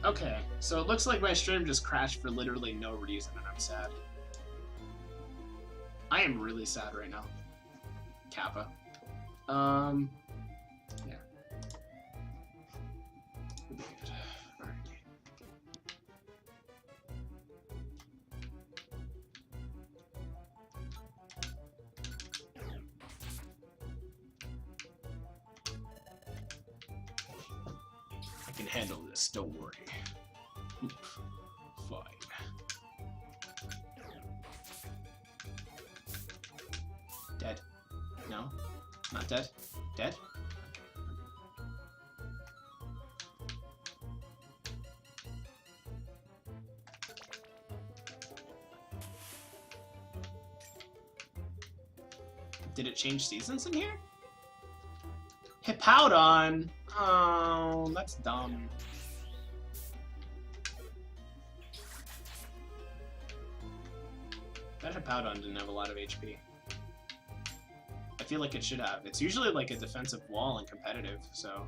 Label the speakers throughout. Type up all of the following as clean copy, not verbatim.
Speaker 1: Okay, so it looks like my stream just crashed for literally no reason, and I'm sad. I am really sad right now. Kappa. Yeah. We'll be good. Alright. I can handle this, don't worry. Fine. Dead. No? Not dead? Dead? Did it change seasons in here? Hippowdon! Oh, that's dumb. That Hippowdon didn't have a lot of HP. I feel like it should have. It's usually like a defensive wall and competitive, so...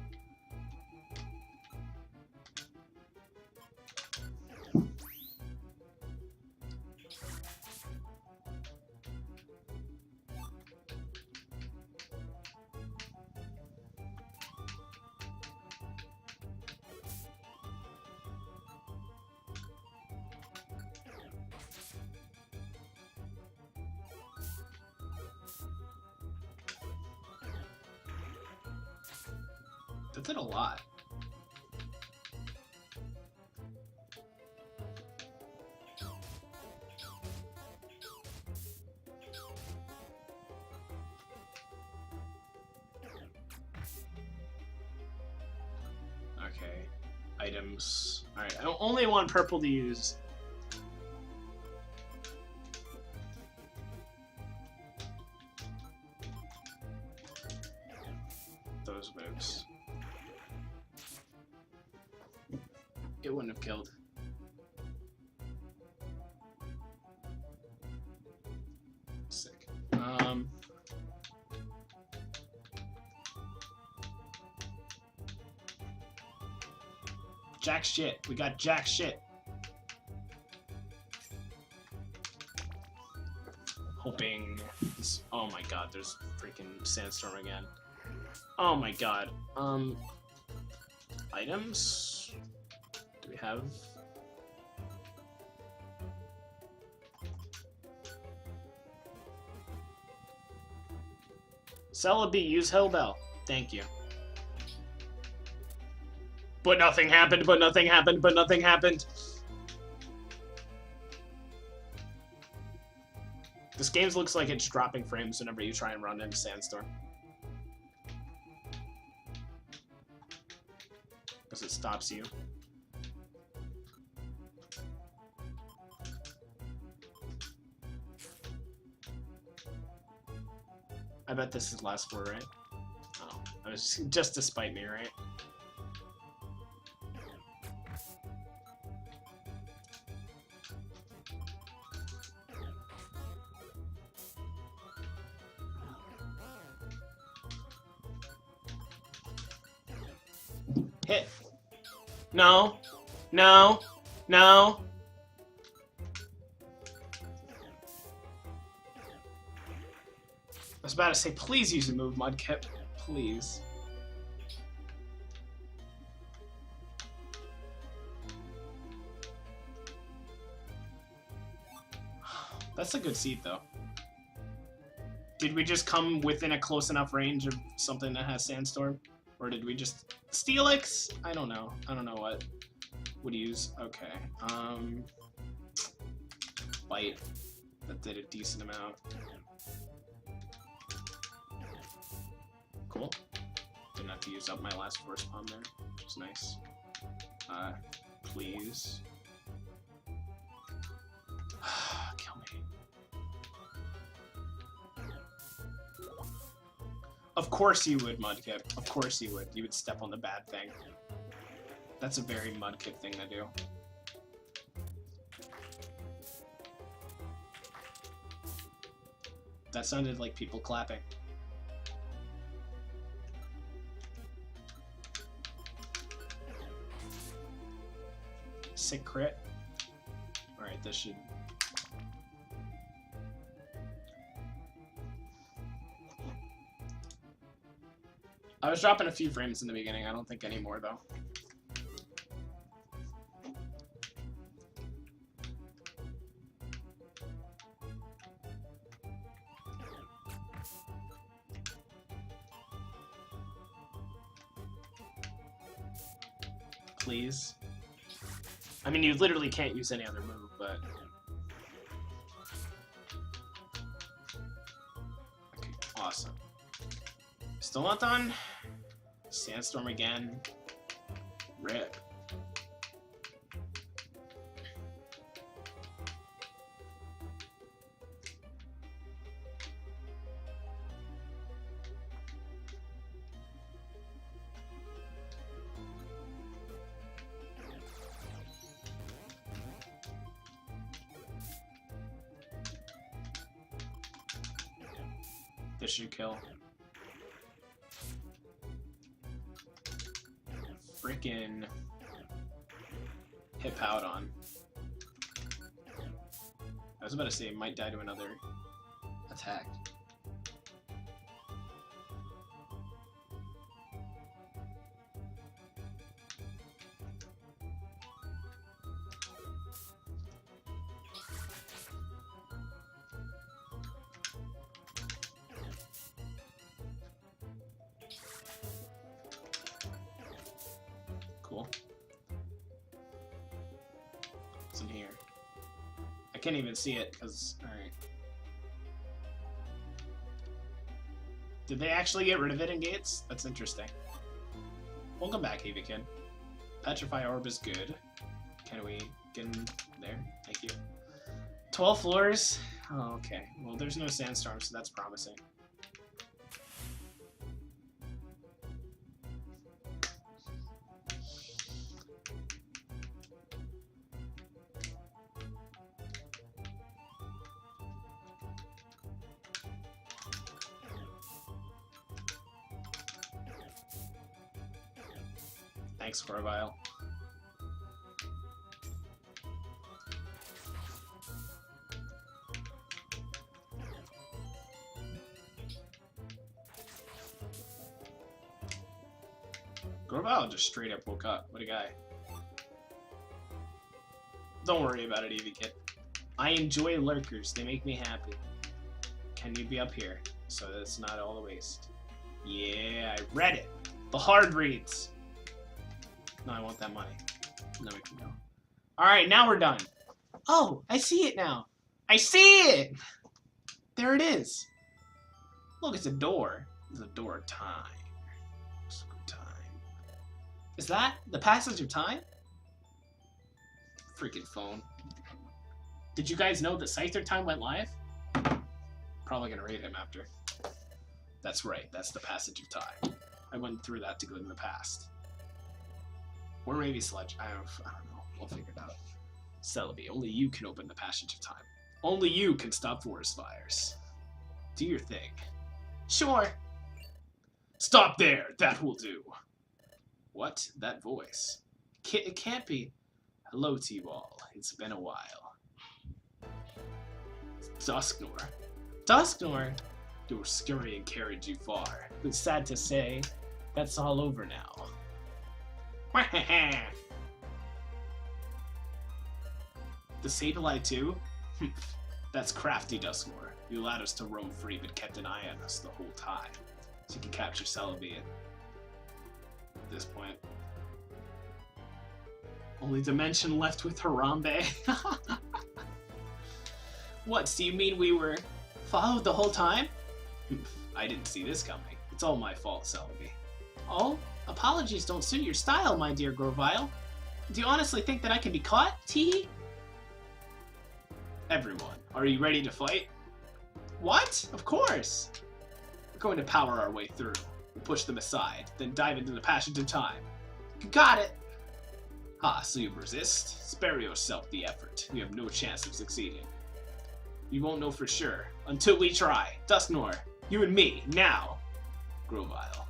Speaker 1: That did a lot. Okay. Items. Alright, I only want purple to use. Those moves. It wouldn't have killed. Sick. Jack shit. We got jack shit. Hoping this... Oh my god, there's freaking sandstorm again. Oh my god. Items? Do we have... Celebi, use Hellbell. Thank you. But nothing happened, but nothing happened, but nothing happened. This game looks like it's dropping frames whenever you try and run into Sandstorm. Because it stops you. I bet this is last four, right? Oh, that was just to spite me, right? Hit. No. No. No. I was about to say, please use a move, Mudkip. Please. That's a good seed, though. Did we just come within a close enough range of something that has Sandstorm? Or did we just... Steelix? I don't know. I don't know what would use. Okay. Bite. That did a decent amount. Cool. Didn't have to use up my last force palm there, which is nice. Please. Kill me. Of course you would, Mudkip. Of course you would. You would step on the bad thing. That's a very Mudkip thing to do. That sounded like people clapping. Sick crit. Alright, this should... I was dropping a few frames in the beginning. I don't think any more, though. Please. I mean, you literally can't use any other move, but... Okay, awesome. Still not done? Sandstorm again. Rip. This should kill. Frickin' hip out on. I was about to say it might die to another attack. Cool. What's in here? I can't even see it because, alright. Did they actually get rid of it in gates? That's interesting. Welcome back, Heavy Kid. Petrify Orb is good. Can we get in there? Thank you. 12 floors? Oh, okay. Well, there's no sandstorm, so that's promising. Thanks, Corvile. Corvile just straight up woke up. What a guy. Don't worry about it, Eevee Kid. I enjoy lurkers. They make me happy. Can you be up here so that it's not all a waste? Yeah, I read it. The hard reads. No, I want that money. No, we can go. Alright, now we're done. Oh, I see it now. I see it! There it is. Look, it's a door. It's a door of time. It's a good time. Is that the passage of time? Freaking phone. Did you guys know that Scyther Time went live? Probably gonna raid him after. That's right, that's the passage of time. I went through that to go in the past. Or maybe Sludge. I don't know. We'll figure it out. Celebi, only you can open the passage of time. Only you can stop forest fires. Do your thing. Sure. Stop there. That will do. What? That voice? It can't be. Hello, T-Ball. It's been a while. Dusknor. Dusknor? Your scurrying carried you far. But sad to say, that's all over now. The Sableye too? That's crafty, Duskmore. You allowed us to roam free, but kept an eye on us the whole time. So you can capture Celebi at this point. Only dimension left with Harambe. What, so you mean we were followed the whole time? I didn't see this coming. It's all my fault, Celebi. Oh? Apologies don't suit your style, my dear Grovile. Do you honestly think that I can be caught, Teehee? Everyone, are you ready to fight? What? Of course! We're going to power our way through. We'll push them aside, then dive into the passage of time. Got it! Ah, so you resist? Spare yourself the effort. You have no chance of succeeding. You won't know for sure, until we try. Dusknor, you and me, now! Grovile.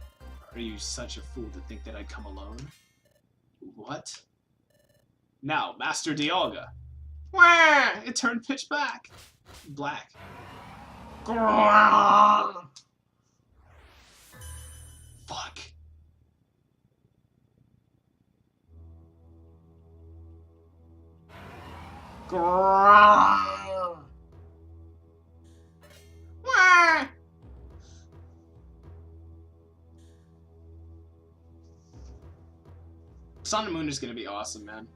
Speaker 1: Are you such a fool to think that I'd come alone? What? Now, Master Dialga. Wah! It turned pitch black. Grrrr! Fuck. Grrrr! Wah! Sun and Moon is gonna be awesome, man.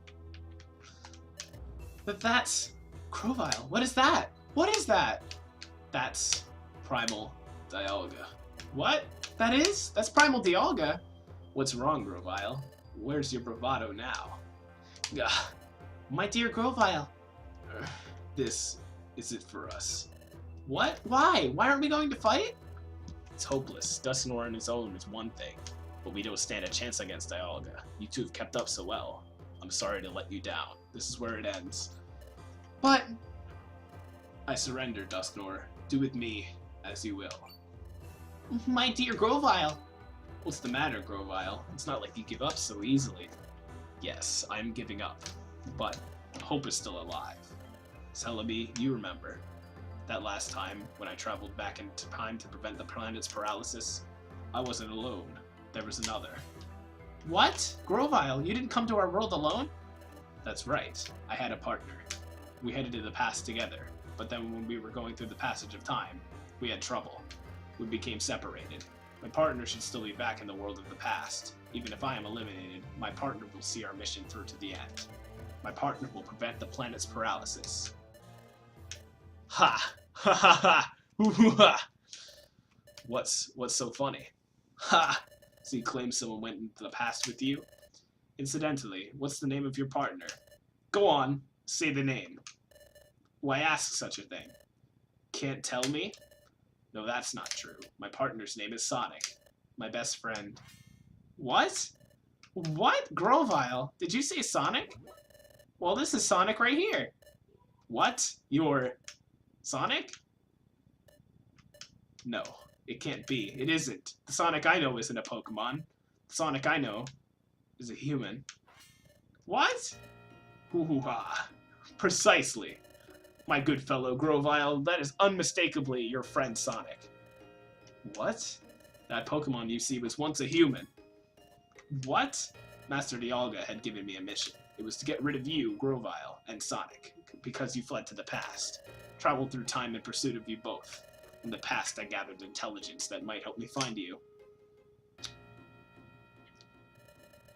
Speaker 1: But that's Grovyle. What is that? What is that? That's Primal Dialga. What? That is? That's Primal Dialga? What's wrong, Grovyle? Where's your bravado now? Gah. My dear Grovyle. This is it for us. What? Why? Why aren't we going to fight? It's hopeless. Dusknoir on his own is one thing, but we don't stand a chance against Dialga. You two have kept up so well. I'm sorry to let you down. This is where it ends. But I surrender, Dusknoir. Do with me as you will. My dear Grovyle! What's the matter, Grovyle? It's not like you give up so easily. Yes, I'm giving up, but hope is still alive. Celebi, you remember that last time when I traveled back into time to prevent the planet's paralysis? I wasn't alone. There was another. What? Grovyle, you didn't come to our world alone? That's right. I had a partner. We headed to the past together, but then when we were going through the passage of time, we had trouble. We became separated. My partner should still be back in the world of the past. Even if I am eliminated, my partner will see our mission through to the end. My partner will prevent the planet's paralysis. Ha! Ha ha ha! Hoo hoo ha! What's so funny? Ha! So you claim someone went into the past with you? Incidentally, what's the name of your partner? Go on, say the name. Why ask such a thing? Can't tell me? No, that's not true. My partner's name is Sonic. My best friend. What? What? Grovyle? Did you say Sonic? Well, this is Sonic right here. What? You're Sonic? No, it can't be. It isn't. The Sonic I know isn't a Pokemon. The Sonic I know is a human. What? Hoo-hoo-ha. Precisely. My good fellow Grovyle, that is unmistakably your friend Sonic. What? That Pokemon you see was once a human. What? Master Dialga had given me a mission. It was to get rid of you, Grovyle, and Sonic, because you fled to the past. Traveled through time in pursuit of you both. In the past, I gathered intelligence that might help me find you.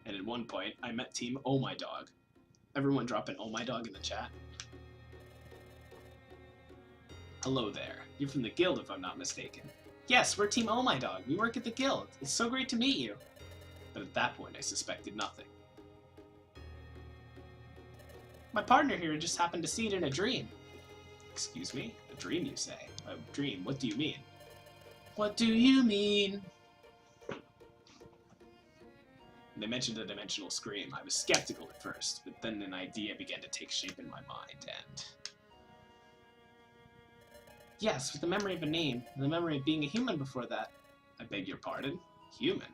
Speaker 1: And at one point, I met Team Oh My Dog. Everyone drop an Oh My Dog in the chat. Hello there. You're from the guild, if I'm not mistaken. Yes, we're Team Oh My Dog. We work at the guild. It's so great to meet you. But at that point, I suspected nothing. My partner here just happened to see it in a dream. Excuse me? A dream, you say? A dream? What do you mean? What do you mean? They mentioned a dimensional scream. I was skeptical at first, but then an idea began to take shape in my mind, and... Yes, with the memory of a name, and the memory of being a human before that. I beg your pardon? Human?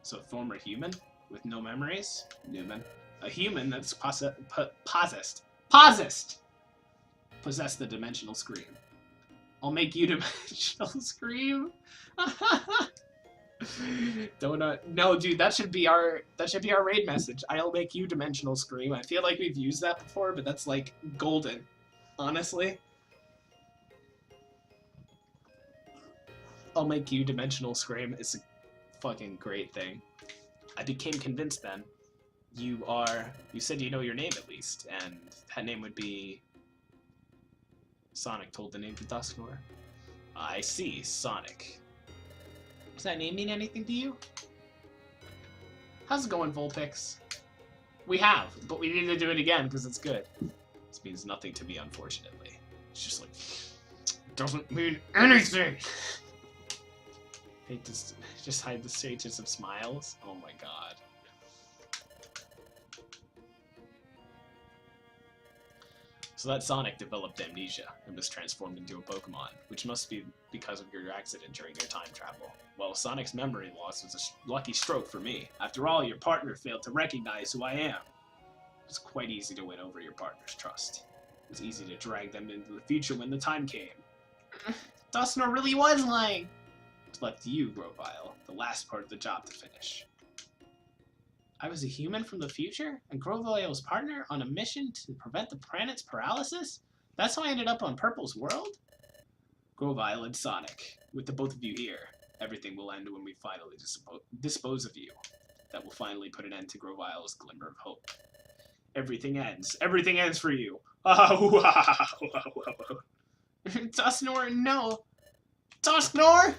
Speaker 1: So a former human? With no memories? Newman. A human that's possessed the dimensional scream. I'll make you dimensional scream. No, dude, that should be our raid message. I'll make you dimensional scream. I feel like we've used that before, but that's like golden, honestly. I'll make you dimensional scream. It's a fucking great thing. I became convinced then. You said you know your name at least, and that name would be... Sonic told the name to Dusknoir. I see, Sonic. Does that name mean anything to you? How's it going, Vulpix? We have, but we need to do it again because it's good. This means nothing to me, unfortunately. It's just like, doesn't mean anything! Hate to just hide the stages of smiles. Oh my god. So that Sonic developed amnesia and was transformed into a Pokemon, which must be because of your accident during your time travel. Well, Sonic's memory loss was a lucky stroke for me. After all, your partner failed to recognize who I am. was quite easy to win over your partner's trust. It was easy to drag them into the future when the time came. Dustnor really was lying. It's left to you, Grovile, the last part of the job to finish. I was a human from the future, and Grovile's partner on a mission to prevent the planet's paralysis? That's how I ended up on Purple's world? Grovile and Sonic, with the both of you here, everything will end when we finally dispose of you. That will finally put an end to Grovile's glimmer of hope. Everything ends. Everything ends for you. Dustnor, no. Dustnor!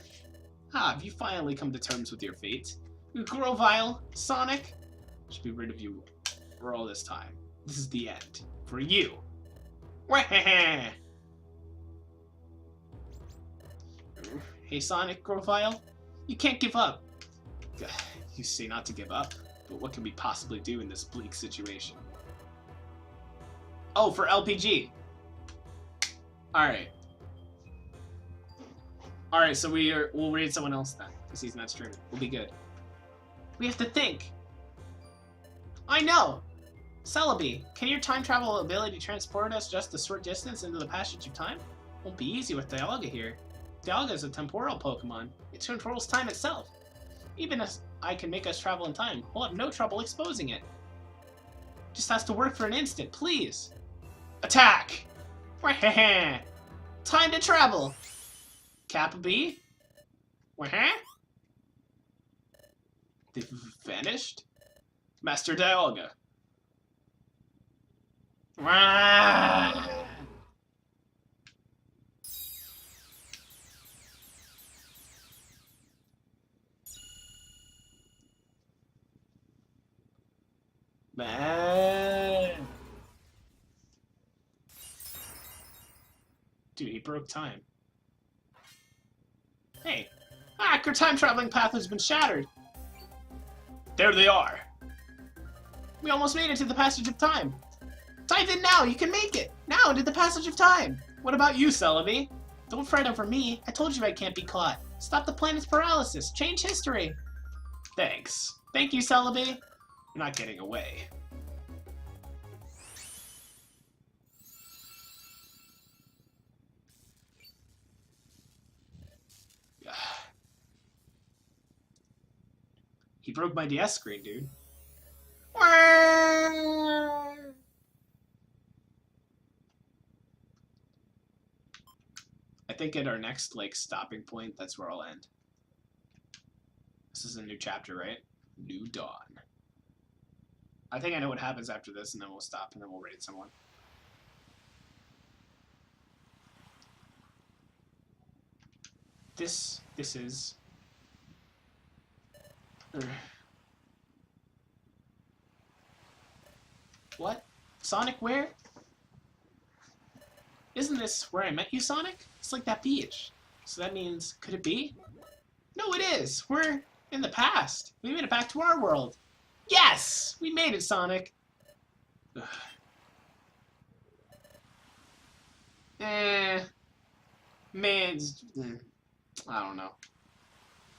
Speaker 1: Have you finally come to terms with your fate? Grovile, Sonic, should be rid of you for all this time. This is the end. For you. Hey, Sonic, Grovile, you can't give up. You say not to give up, but what can we possibly do in this bleak situation? Oh, for LPG. Alright. Alright, so we'll raid someone else then, because he's not streaming. We'll be good. We have to think. I know! Celebi, can your time travel ability transport us just a short distance into the passage of time? Won't be easy with Dialga here. Dialga is a temporal Pokemon. It controls time itself. Even if I can make us travel in time, we'll have no trouble exposing it. Just has to work for an instant, please. Attack! Time to travel! Kappa B? They've vanished? Master Dialga. Man. Dude, he broke time. Hey. Your time traveling path has been shattered. There they are. We almost made it to the passage of time. Dive in now, you can make it. Now into the passage of time. What about you, Celebi? Don't fret over me. I told you I can't be caught. Stop the planet's paralysis. Change history. Thanks. Thank you, Celebi. You're not getting away. He broke my DS screen, dude. I think at our next, stopping point, that's where I'll end. This is a new chapter, right? New Dawn. I think I know what happens after this, and then we'll stop, and then we'll raid someone. This is... What? Sonic, where? Isn't this where I met you, Sonic? It's like that beach. So that means, could it be? No, it is! We're in the past. We made it back to our world. Yes! We made it, Sonic! Ugh. Man, I don't know.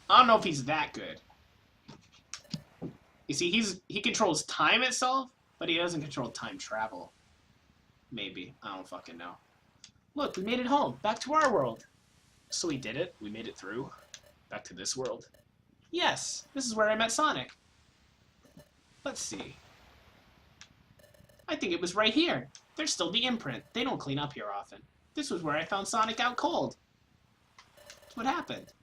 Speaker 1: I don't know if he's that good. You see, he controls time itself, but he doesn't control time travel. Maybe. I don't fucking know. Look, we made it home. Back to our world. So we did it. We made it through. Back to this world. Yes, this is where I met Sonic. Let's see. I think it was right here. There's still the imprint. They don't clean up here often. This was where I found Sonic out cold. What happened?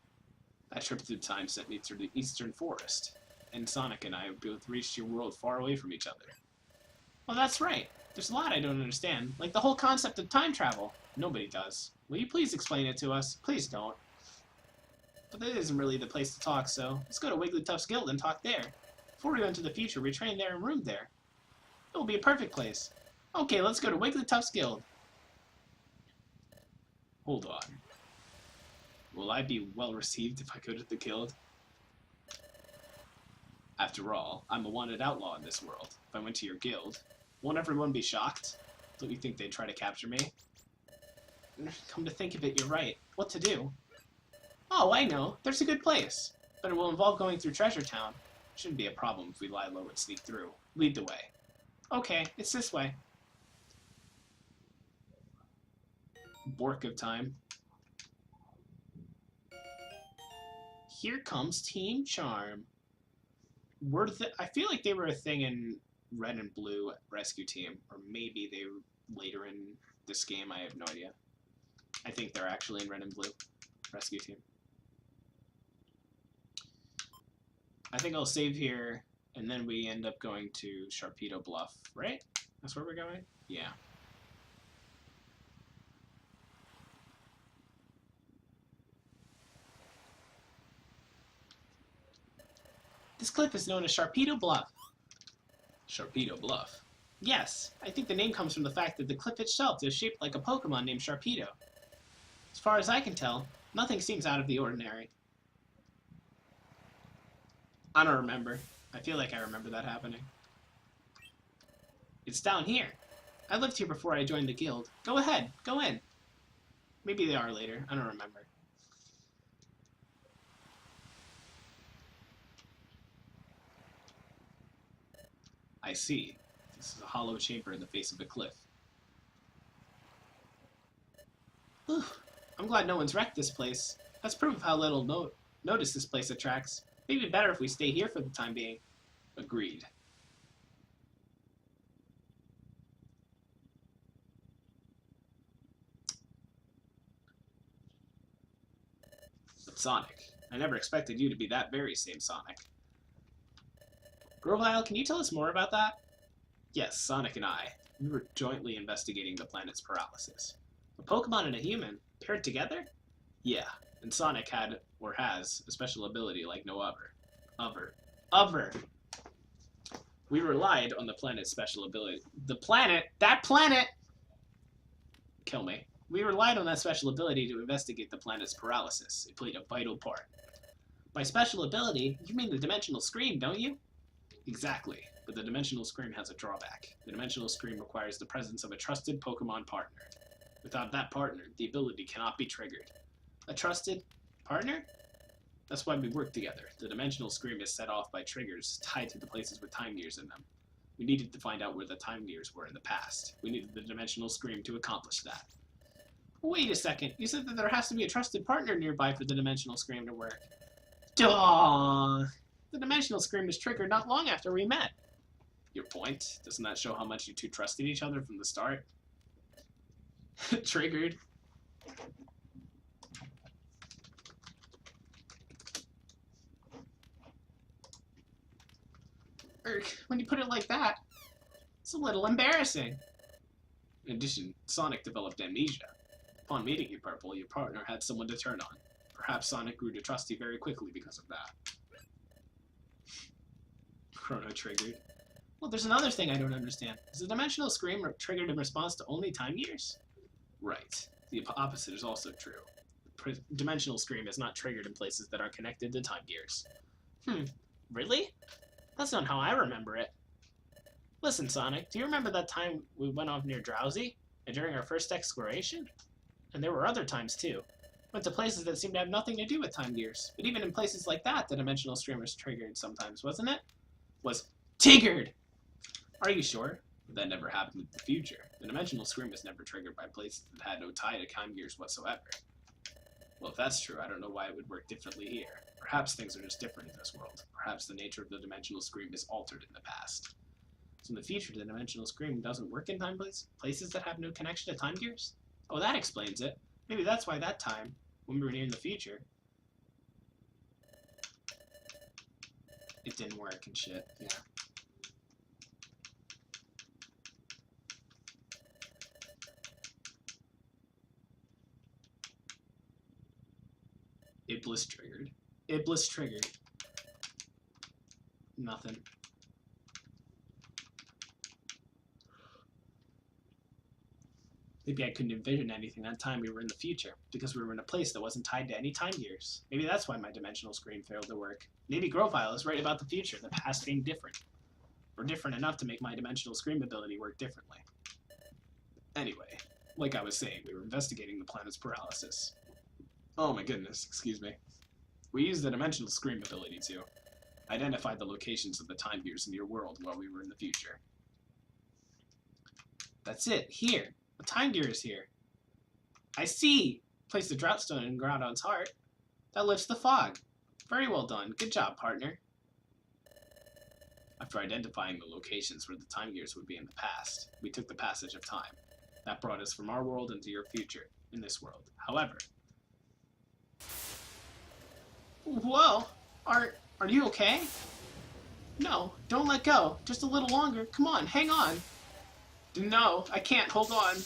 Speaker 1: That trip through time sent me through the eastern forest. And Sonic and I both reached your world far away from each other. Well, that's right. There's a lot I don't understand, like the whole concept of time travel. Nobody does. Will you please explain it to us? Please don't. But that isn't really the place to talk, so let's go to Wigglytuff's Guild and talk there. Before we go into the future, we train there and room there. It will be a perfect place. Okay, let's go to Wigglytuff's Guild. Hold on. Will I be well received if I go to the guild? After all, I'm a wanted outlaw in this world. If I went to your guild, won't everyone be shocked? Don't you think they'd try to capture me? Come to think of it, you're right. What to do? Oh, I know. There's a good place. But it will involve going through Treasure Town. Shouldn't be a problem if we lie low and sneak through. Lead the way. Okay, it's this way. Bork of time. Here comes Team Charm. I feel like they were a thing in Red and Blue Rescue Team, or maybe they were later in this game. I have no idea. I think they're actually in Red and Blue Rescue Team. I think I'll save here, and then we end up going to Sharpedo Bluff, right? That's where we're going? Yeah. This cliff is known as Sharpedo Bluff. Sharpedo Bluff? Yes, I think the name comes from the fact that the cliff itself is shaped like a Pokemon named Sharpedo. As far as I can tell, nothing seems out of the ordinary. I don't remember. I feel like I remember that happening. It's down here. I lived here before I joined the guild. Go ahead, go in. Maybe they are later. I don't remember. I see. This is a hollow chamber in the face of a cliff. Whew. I'm glad no one's wrecked this place. That's proof of how little notice this place attracts. Maybe better if we stay here for the time being. Agreed. But Sonic, I never expected you to be that very same Sonic. Grovyle, can you tell us more about that? Yes, Sonic and I. We were jointly investigating the planet's paralysis. A Pokemon and a human, paired together? Yeah, and Sonic had, or has, a special ability like no other. Other. We relied on the planet's special ability. That planet! Kill me. We relied on that special ability to investigate the planet's paralysis. It played a vital part. By special ability, you mean the Dimensional Scream, don't you? Exactly, but the Dimensional Scream has a drawback. The Dimensional Scream requires the presence of a trusted Pokemon partner. Without that partner, the ability cannot be triggered. A trusted partner? That's why we work together. The Dimensional Scream is set off by triggers tied to the places with time gears in them. We needed to find out where the time gears were in the past. We needed the Dimensional Scream to accomplish that. Wait a second, you said that there has to be a trusted partner nearby for the Dimensional Scream to work. Duh! The Dimensional Scream was triggered not long after we met. Your point? Doesn't that show how much you two trusted each other from the start? Triggered. When you put it like that, it's a little embarrassing. In addition, Sonic developed amnesia. Upon meeting you, Purple, your partner had someone to turn on. Perhaps Sonic grew to trust you very quickly because of that. Chrono triggered. Well, there's another thing I don't understand. Is the Dimensional Scream triggered in response to only time gears? Right. The opposite is also true. The Dimensional Scream is not triggered in places that are connected to time gears. Really? That's not how I remember it. Listen, Sonic, do you remember that time we went off near Drowsy? And during our first exploration? And there were other times, too. Went to places that seemed to have nothing to do with time gears. But even in places like that, the Dimensional Scream was triggered sometimes, wasn't it? Was triggered! Are you sure? That never happened in the future. The Dimensional Scream was never triggered by places that had no tie to time gears whatsoever. Well, if that's true, I don't know why it would work differently here. Perhaps things are just different in this world. Perhaps the nature of the Dimensional Scream is altered in the past. So in the future, the Dimensional Scream doesn't work in places that have no connection to time gears? Oh, that explains it. Maybe that's why that time, when we were near in the future, it didn't work and shit, yeah. Iblis triggered. Iblis triggered. Nothing. Maybe I couldn't envision anything that time we were in the future, because we were in a place that wasn't tied to any time gears. Maybe that's why my Dimensional Scream failed to work. Maybe Grovyle is right about the future, the past being different. Or different enough to make my Dimensional Scream ability work differently. Anyway, like I was saying, we were investigating the planet's paralysis. Oh my goodness, excuse me. We used the Dimensional Scream ability to identify the locations of the time gears in your world while we were in the future. That's it. Here. The time gear is here. I see. Place the drought stone in Groudon's heart. That lifts the fog. Very well done. Good job, partner. After identifying the locations where the time gears would be in the past, we took the passage of time. That brought us from our world into your future, in this world. However... Whoa! Are you okay? No, don't let go. Just a little longer. Come on, hang on. No, I can't. Hold on.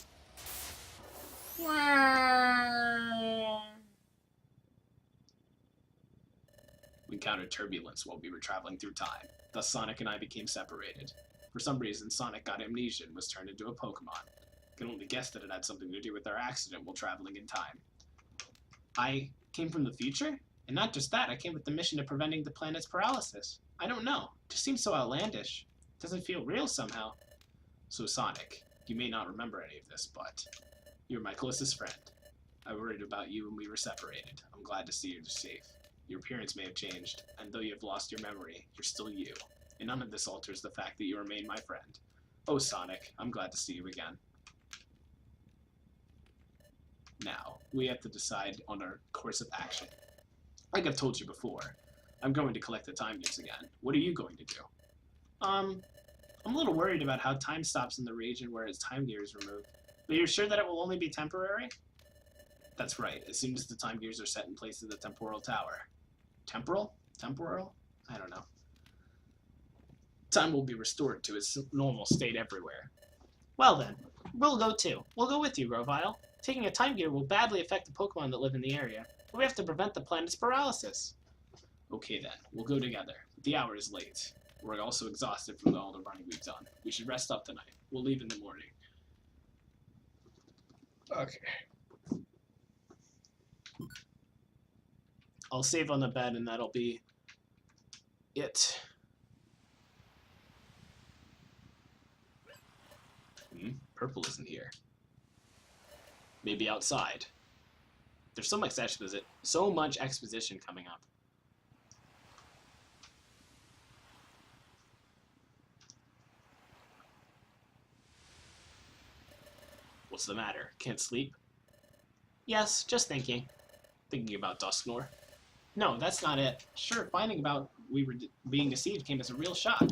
Speaker 1: We encountered turbulence while we were traveling through time. Thus Sonic and I became separated. For some reason, Sonic got amnesia and was turned into a Pokemon. I can only guess that it had something to do with our accident while traveling in time. I came from the future? And not just that, I came with the mission of preventing the planet's paralysis. I don't know. It just seems so outlandish. It doesn't feel real somehow. So Sonic, you may not remember any of this, but you're my closest friend. I worried about you when we were separated. I'm glad to see you're safe. Your appearance may have changed, and though you have lost your memory, you're still you. And none of this alters the fact that you remain my friend. Oh, Sonic, I'm glad to see you again. Now, we have to decide on our course of action. Like I've told you before, I'm going to collect the time gears again. What are you going to do? I'm a little worried about how time stops in the region where its time gear is removed. But you're sure that it will only be temporary? That's right. As soon as the time gears are set in place at the temporal tower. Temporal? Temporal? I don't know. Time will be restored to its normal state everywhere. Well then, we'll go too. We'll go with you, Grovyle. Taking a time gear will badly affect the Pokemon that live in the area. But we have to prevent the planet's paralysis. Okay then, we'll go together. The hour is late. We're also exhausted from all the running we've done. We should rest up tonight. We'll leave in the morning. Okay. I'll save on the bed and that'll be it. Purple isn't here. Maybe outside. There's so much exposition coming up. What's the matter? Can't sleep? Yes, just thinking. Thinking about Dusknoir? No, that's not it. Sure, finding about we were being deceived came as a real shock.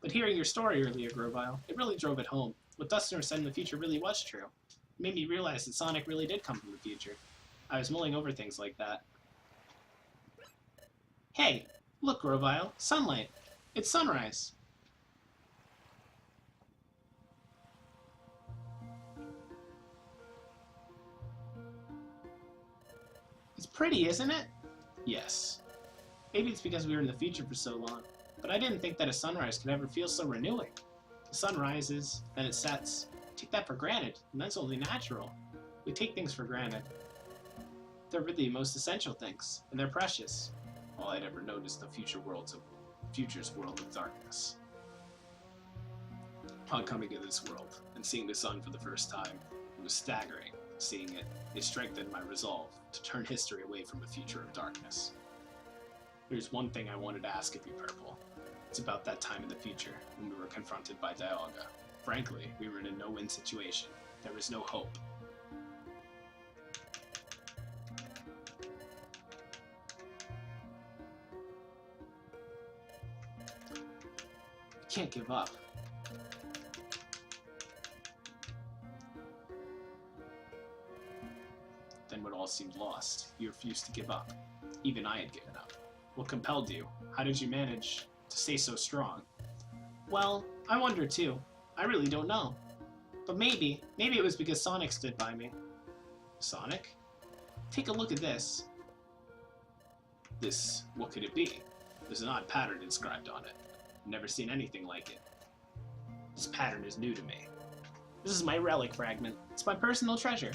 Speaker 1: But hearing your story earlier, Grovyle, it really drove it home. What Dusknoir said in the future really was true. It made me realize that Sonic really did come from the future. I was mulling over things like that. Hey, look, Grovyle, sunlight. It's sunrise. It's pretty, isn't it? Yes. Maybe it's because we were in the future for so long, but I didn't think that a sunrise could ever feel so renewing. The sun rises, then it sets. We take that for granted, and that's only natural. We take things for granted. They're really the most essential things, and they're precious. All I'd ever known is the future's world of darkness. Upon coming to this world, and seeing the sun for the first time, it was staggering. Seeing it, it strengthened my resolve to turn history away from a future of darkness. There's one thing I wanted to ask of you, Purple. It's about that time in the future, when we were confronted by Dialga. Frankly, we were in a no-win situation. There was no hope. We can't give up. Then when all seemed lost, you refused to give up. Even I had given up. What compelled you? How did you manage to stay so strong? Well, I wonder too. I really don't know. But maybe it was because Sonic stood by me. Sonic? Take a look at this. This, what could it be? There's an odd pattern inscribed on it. I've never seen anything like it. This pattern is new to me. This is my relic fragment. It's my personal treasure.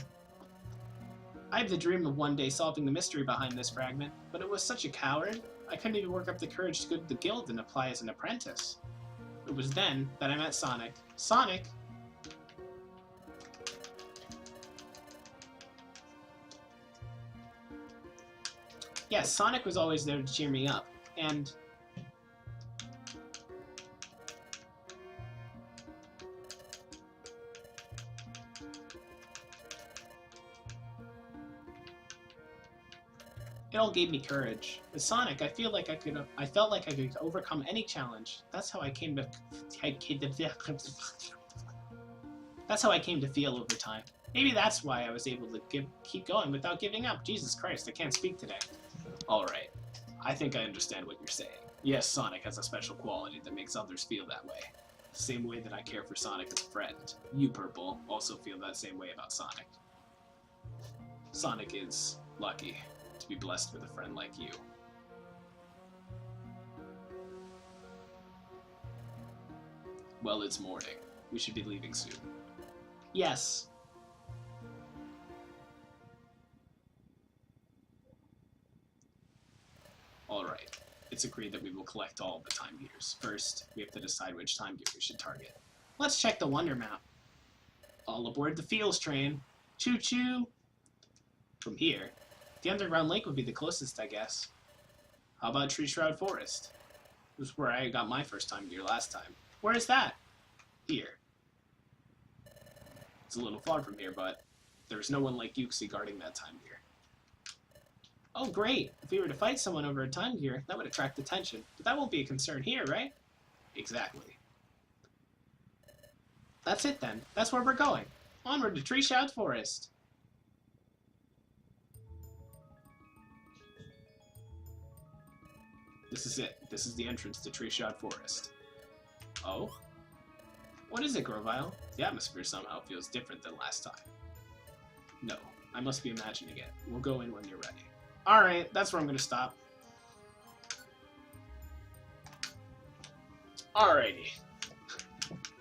Speaker 1: I have the dream of one day solving the mystery behind this fragment, but it was such a coward, I couldn't even work up the courage to go to the guild and apply as an apprentice. It was then that I met Sonic. Sonic! Yes, Sonic was always there to cheer me up, and... all gave me courage. With Sonic, I felt like I could overcome any challenge. That's how I came to feel over time. Maybe that's why I was able to keep going without giving up. Jesus Christ, I can't speak today. Alright, I think I understand what you're saying. Yes, Sonic has a special quality that makes others feel that way. The same way that I care for Sonic as a friend. You, Purple, also feel that same way about Sonic. Sonic is lucky to be blessed with a friend like you. Well, it's morning. We should be leaving soon. Yes. Alright. It's agreed that we will collect all of the time gears. First, we have to decide which time gear we should target. Let's check the Wonder Map. All aboard the Fields train. Choo-choo! From here, the underground lake would be the closest, I guess. How about Tree Shroud Forest? This is where I got my first time gear last time. Where is that? Here. It's a little far from here, but there's no one like Yuxi guarding that time gear. Oh, great! If we were to fight someone over a time gear, that would attract attention. But that won't be a concern here, right? Exactly. That's it then. That's where we're going. Onward to Tree Shroud Forest. This is it. This is the entrance to Tree Shroud Forest. Oh? What is it, Grovile? The atmosphere somehow feels different than last time. No, I must be imagining it. We'll go in when you're ready. Alright, that's where I'm gonna stop. Alrighty.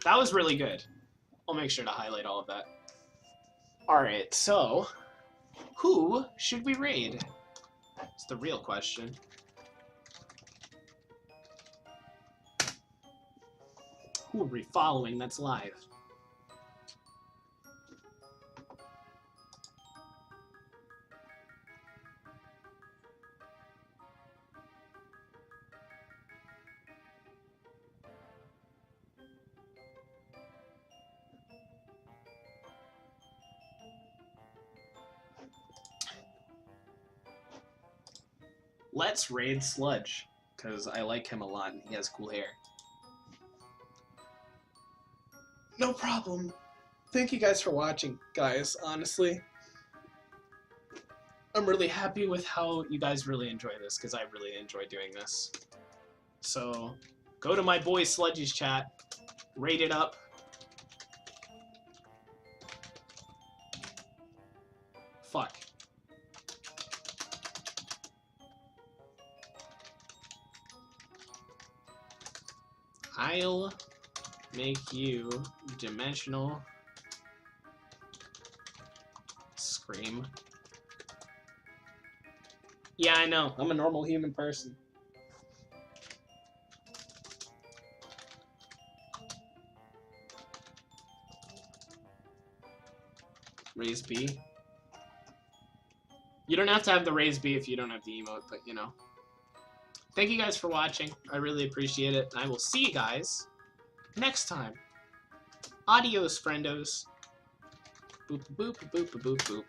Speaker 1: That was really good. I'll make sure to highlight all of that. Alright, so... who should we raid? It's the real question. Who are we following that's live? Let's raid Sludge, because I like him a lot and he has cool hair. No problem. Thank you guys for watching, guys, honestly. I'm really happy with how you guys really enjoy this, because I really enjoy doing this. So, go to my boy Sludge's chat, rate it up. Fuck. I'll make you dimensional scream. Yeah, I know. I'm a normal human person. Raise B. You don't have to have the raise B if you don't have the emote, but you know. Thank you guys for watching. I really appreciate it. And I will see you guys next time. Adios, friendos. Boop, boop, boop, boop, boop, boop.